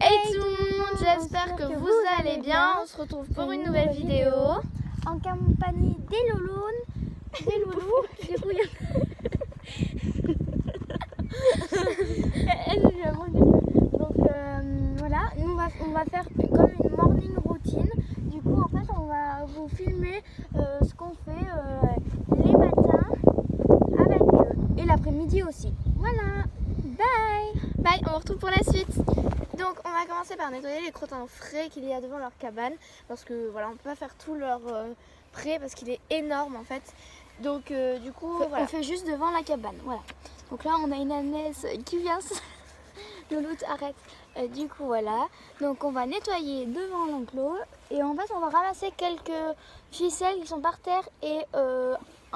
Hey tout le monde, j'espère que vous allez bien. On se retrouve pour une nouvelle vidéo. En compagnie des loulous. Des loulous. Du coup, il y a... Donc voilà, nous on va faire comme une morning routine. Du coup, en fait, on va vous filmer ce qu'on fait les matins avec eux et l'après-midi aussi. Voilà, bye. Bye, on se retrouve pour la suite. Donc on va commencer par nettoyer les crottins frais qu'il y a devant leur cabane. Parce que voilà, on peut pas faire tout leur pré parce qu'il est énorme en fait. Donc du coup, voilà. On fait juste devant la cabane, voilà. Donc là, on a une Agnès qui vient. Louloute, arrête. Du coup, voilà. Donc on va nettoyer devant l'enclos. Et en fait, on va ramasser quelques ficelles qui sont par terre et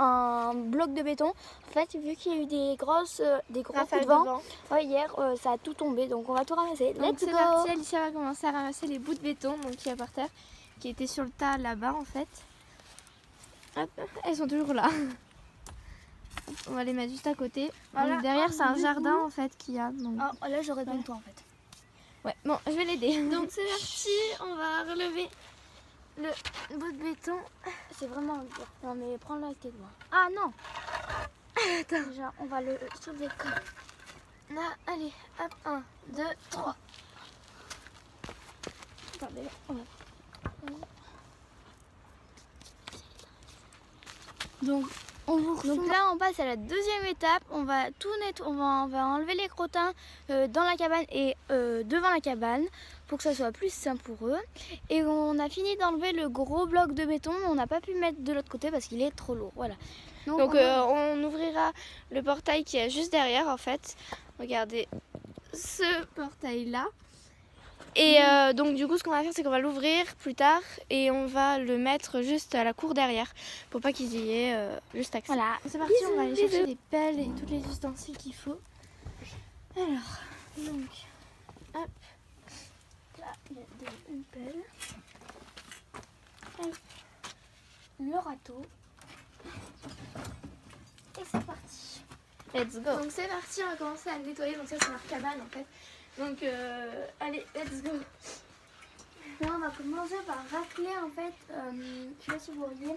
un bloc de béton. En fait, vu qu'il y a eu des gros coups de vent, ouais, hier, ça a tout tombé. Donc on va tout ramasser. Donc c'est parti, Alicia va commencer à ramasser les bouts de béton qu'il y a par terre, qui étaient sur le tas là-bas en fait. Hop, elles sont toujours là. On va les mettre juste à côté. Voilà. Donc, derrière, c'est un jardin en fait qu'il y a. Donc... Oh, là, j'aurais besoin de toi en fait. Ouais, bon, je vais l'aider. Donc c'est parti, on va relever le bout de béton. C'est vraiment dur. Non, mais prends-le avec tes doigts. Ah non. Attends. Déjà, on va le soulever comme. Là, allez, hop, 1, 2, 3. Attendez, on va. Donc là, on passe à la deuxième étape. On va tout nettoyer, on va enlever les crottins dans la cabane et devant la cabane pour que ça soit plus simple pour eux. Et on a fini d'enlever le gros bloc de béton. On n'a pas pu le mettre de l'autre côté parce qu'il est trop lourd. Voilà. Donc on ouvrira le portail qui est juste derrière en fait. Regardez ce portail là. Et donc du coup ce qu'on va faire c'est qu'on va l'ouvrir plus tard et on va le mettre juste à la cour derrière pour pas qu'ils y aient juste accès. Voilà, c'est parti, on va aller chercher les pelles et tous les ustensiles qu'il faut. Alors, donc, hop, là il y a une pelle, hop, le râteau et c'est parti. Let's go. Donc c'est parti, on va commencer à le nettoyer, donc ça c'est notre cabane en fait. Donc allez, let's go. Là on va commencer par racler en fait, je sais pas si vous voyez,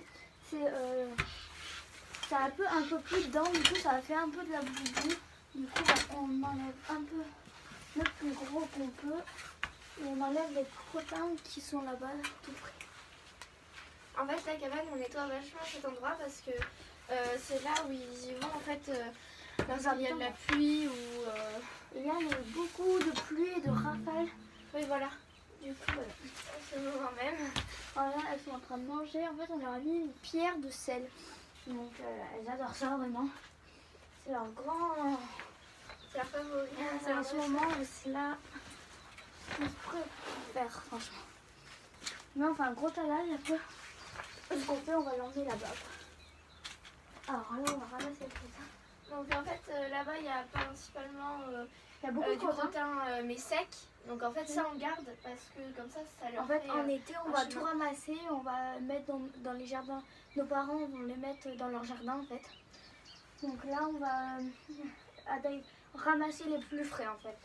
ça a un peu plus dedans, du coup ça a fait un peu de la boue. Du coup on enlève un peu le plus gros qu'on peut et on enlève les crottins qui sont là-bas tout près. En fait la cabane on nettoie vachement cet endroit parce que c'est là où ils y vont en fait lorsqu'il y a de la pluie ou... Il y a beaucoup de pluie et de rafales. Oui voilà. Du coup voilà, c'est le moment même. Voilà, elles sont en train de manger. En fait on leur a mis une pierre de sel. Donc elles adorent ça vraiment. C'est leur grand... C'est leur favori. C'est en ce moment c'est là. On se préfère franchement. Mais on fait un gros talage après. Ce qu'on fait on va l'enlever là-bas. Alors là on va ramasser le crottin. Donc en fait là-bas il y a principalement il y a beaucoup de crottin mais sec. Donc en fait ça on garde parce que comme ça leur en fait fait, en été on va tout ramasser, on va mettre dans les jardins. Nos parents vont les mettre dans leur jardin en fait. Donc là on va ramasser les plus frais en fait.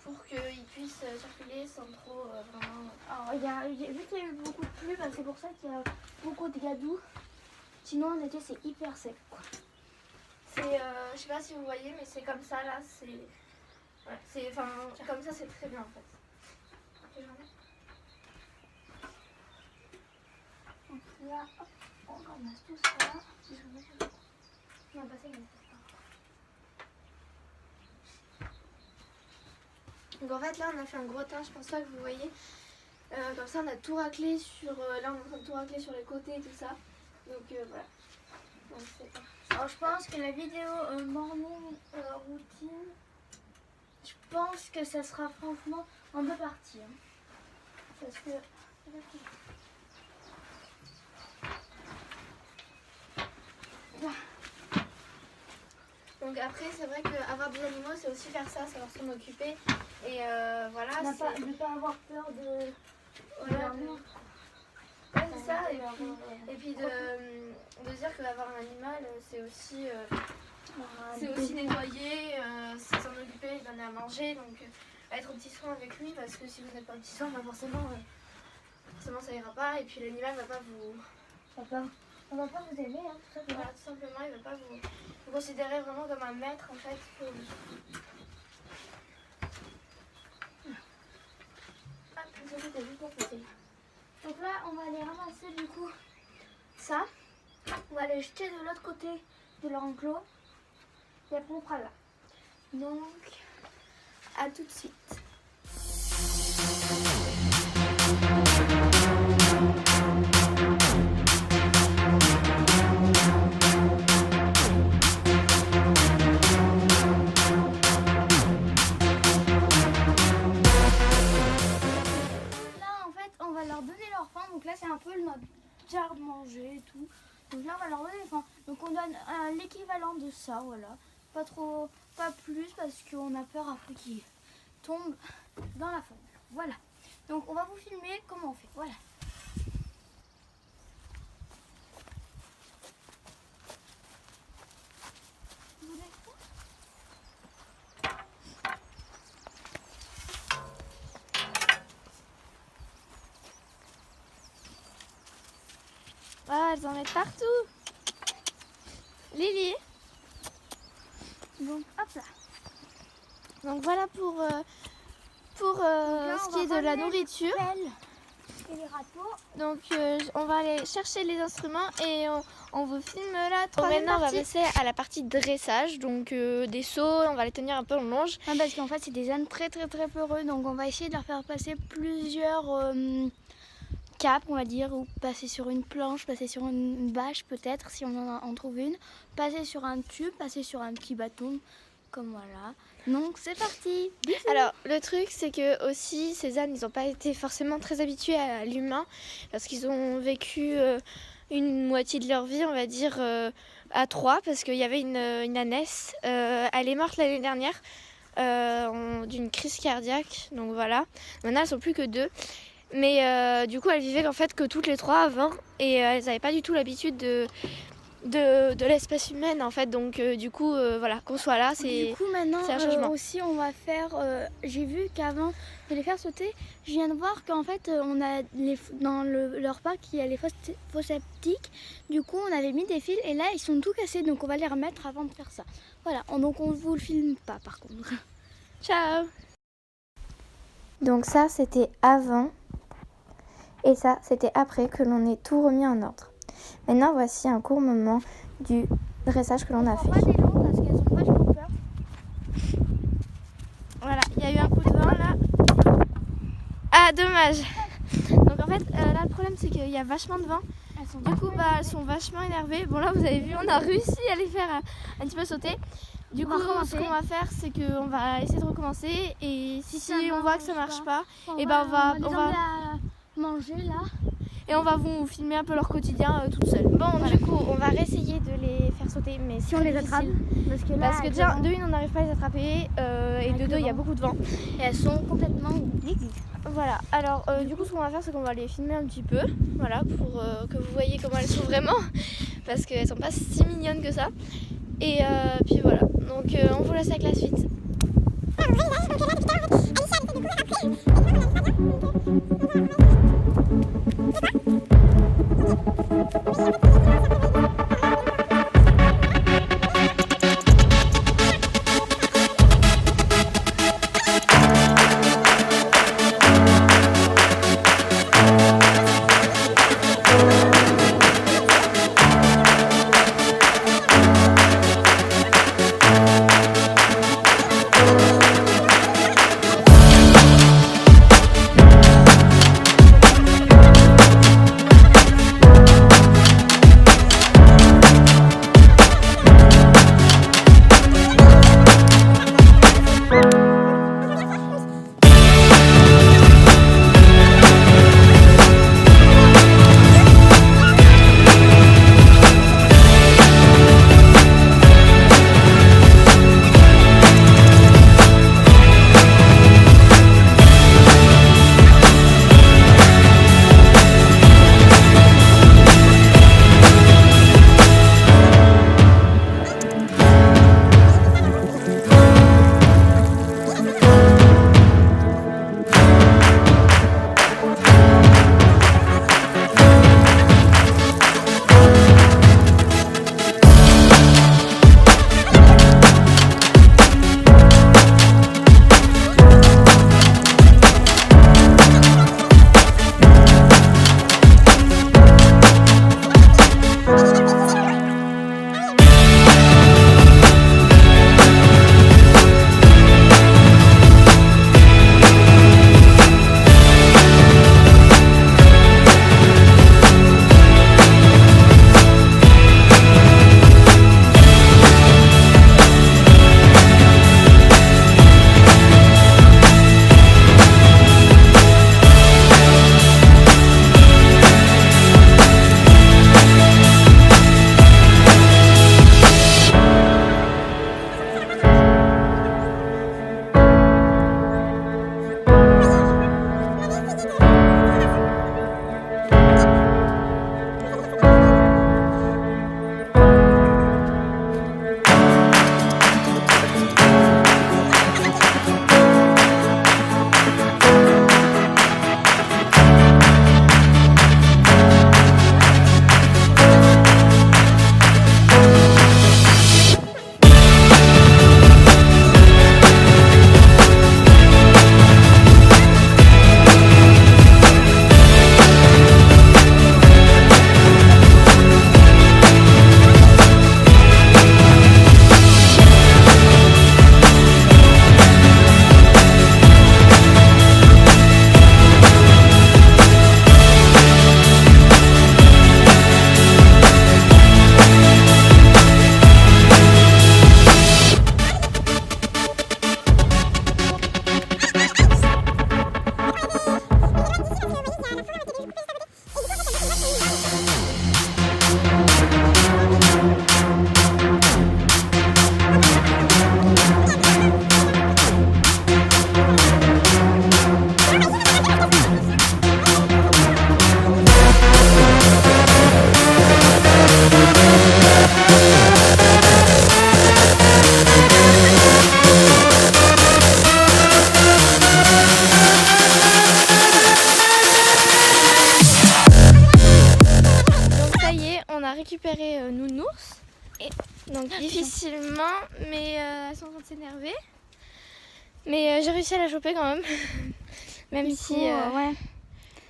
Pour qu'ils puissent circuler sans trop vraiment... Alors vu qu'il y a eu beaucoup de pluie, bah, c'est pour ça qu'il y a beaucoup de gadou. Sinon en été c'est hyper sec quoi. C'est, je sais pas si vous voyez, mais c'est comme ça là, c'est... Ouais, comme ça c'est très bien en fait. Donc là, hop, on ramasse tout ça. On va passer donc en fait là on a fait un gros tas, je pense pas que vous voyez. Comme ça on a tout raclé sur... là on est en train de tout racler sur les côtés et tout ça. Donc voilà. Donc, alors je pense que la vidéo morning routine, je pense que ça sera franchement en deux parties. Hein. Parce que... Donc après c'est vrai qu'avoir des animaux c'est aussi faire ça, savoir s'en occuper. Et voilà. Ne pas avoir peur de... Voilà, ouais, c'est ça, et puis de dire que d'avoir un animal c'est aussi nettoyer, c'est s'en occuper, donner à manger, donc être au petit soin avec lui parce que si vous n'êtes pas au petit soin, bah forcément ça ira pas et puis l'animal va pas vous... On va pas vous aimer, hein, tout simplement. Voilà, tout simplement, il va pas vous considérer vraiment comme un maître en fait. Donc là, on va aller ramasser du coup ça. On va les jeter de l'autre côté de l'enclos. Et après, on fera là. Donc, à tout de suite. Donc là c'est un peu notre garde-manger et tout. Donc là on va leur donner faim. Donc on donne l'équivalent de ça, voilà. Pas trop, pas plus parce qu'on a peur après qu'ils tombent dans la faune. Voilà. Donc on va vous filmer comment on fait. Voilà. Ah, elles en mettent partout. Lily. Donc hop là. Donc voilà pour ce qui est de la nourriture. Et les râteaux. Donc on va aller chercher les instruments et on vous filme la troisième partie. Maintenant on va passer à la partie dressage, donc des sauts, on va les tenir un peu en longe. Ah, parce qu'en fait c'est des ânes très peureux, donc on va essayer de leur faire passer plusieurs cap, on va dire, ou passer sur une planche, passer sur une bâche peut-être si on en trouve une, passer sur un tube, passer sur un petit bâton, comme voilà. Donc c'est parti. Bisous. Alors le truc c'est que aussi ces ânes ils n'ont pas été forcément très habitués à l'humain parce qu'ils ont vécu une moitié de leur vie on va dire à 3 parce qu'il y avait une ânesse, elle est morte l'année dernière d'une crise cardiaque, donc voilà. Maintenant elles sont plus que 2. Mais du coup, elles vivaient en fait que toutes les 3 avant et elles n'avaient pas du tout l'habitude de l'espèce humaine en fait. Donc du coup, voilà, qu'on soit là, c'est du coup maintenant un changement. Aussi, on va faire. J'ai vu qu'avant de les faire sauter, je viens de voir qu'en fait, on a dans leur parc, il y a les fosses septiques. Du coup, on avait mis des fils et là, ils sont tout cassés. Donc, on va les remettre avant de faire ça. Voilà. Donc, on vous le filme pas par contre. Ciao. Donc ça, c'était avant. Et ça, c'était après que l'on ait tout remis en ordre. Maintenant, voici un court moment du dressage que l'on a fait. Pas des longs parce qu'elles ont vachement peur. Voilà, il y a eu un coup de vent là. Ah, dommage. Donc en fait, là, le problème, c'est qu'il y a vachement de vent. Du coup, elles sont vachement énervées. Bon, là, vous avez vu, on a réussi à les faire un petit peu sauter. Du coup, ce qu'on va faire, c'est qu'on va essayer de recommencer. Et si on voit que ça marche pas, et ben on va manger là. Et on va vous filmer un peu leur quotidien toute seule. Bon, voilà. Du coup, on va réessayer de les faire sauter, mais si on les attrape. Parce que déjà, de une, on n'arrive pas à les attraper, et de deux, il y a beaucoup de vent. Et elles sont complètement dégueu. Voilà, alors du coup, ce qu'on va faire, c'est qu'on va les filmer un petit peu, voilà, pour que vous voyez comment elles sont vraiment, parce qu'elles sont pas si mignonnes que ça. Et puis voilà, donc on vous laisse avec la suite. récupérer Nounours. Et donc difficilement, mais elles sont en train de s'énerver. Mais j'ai réussi à la choper quand même. Même Du si... coup, ouais.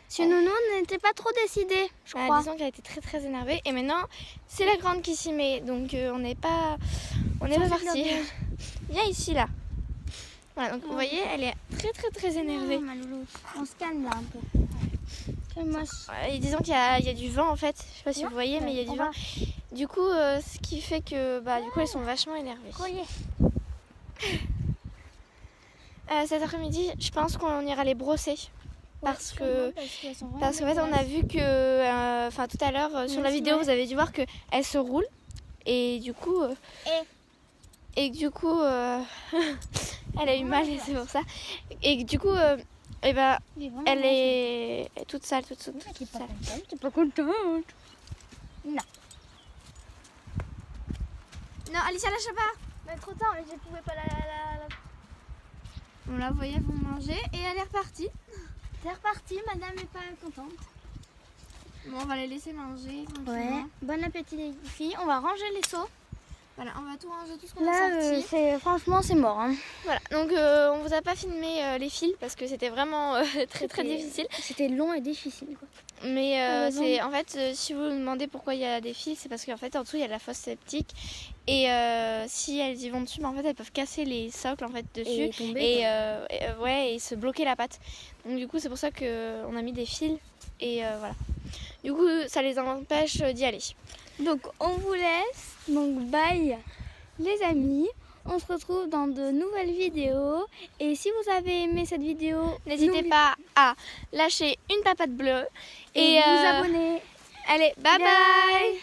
Si Nounou n'était pas trop décidée, je crois. disons qu'elle était très très énervée. Et maintenant, c'est la grande qui s'y met. Donc on n'est pas parti. Viens ici là. Voilà, donc vous voyez, elle est très très très énervée. Ma loulou. On se calme là un peu. Et disons qu'il y a du vent en fait. Je sais pas si vous voyez, mais il y a du vent. Du coup, ce qui fait que du coup elles sont vachement énervées. Cet après-midi, je pense qu'on ira les brosser. Parce qu'en fait, on a vu que, tout à l'heure, sur la vidéo, vous avez dû voir qu'elle se roule. Et du coup, elle a eu mal, c'est pour ça. Et du coup, elle est toute sale, toute sale. T'es pas contente. Non, Alicia, lâche pas. Mais trop tard, mais je pouvais pas la... Bon, là, vous voyez, elles vont manger et elle est repartie. C'est reparti, madame n'est pas contente. Bon, on va les laisser manger. Ouais, bon appétit les filles. On va ranger les seaux. Voilà, on va tout ranger, tout ce qu'on a Là, sorti. franchement, c'est mort. Hein. Voilà, donc on vous a pas filmé les fils parce que c'était vraiment très très difficile. C'était long et difficile. Quoi. Mais c'est en fait, si vous vous demandez pourquoi il y a des fils, c'est parce qu'en fait en dessous il y a la fosse septique et si elles y vont dessus, en fait elles peuvent casser les socles en fait dessus et se bloquer la patte. Donc du coup c'est pour ça qu'on a mis des fils et voilà. Du coup ça les empêche d'y aller. Donc on vous laisse. Donc bye les amis. On se retrouve dans de nouvelles vidéos. Et si vous avez aimé cette vidéo, n'hésitez pas à lâcher une papate bleue et vous abonner. Allez, bye bye.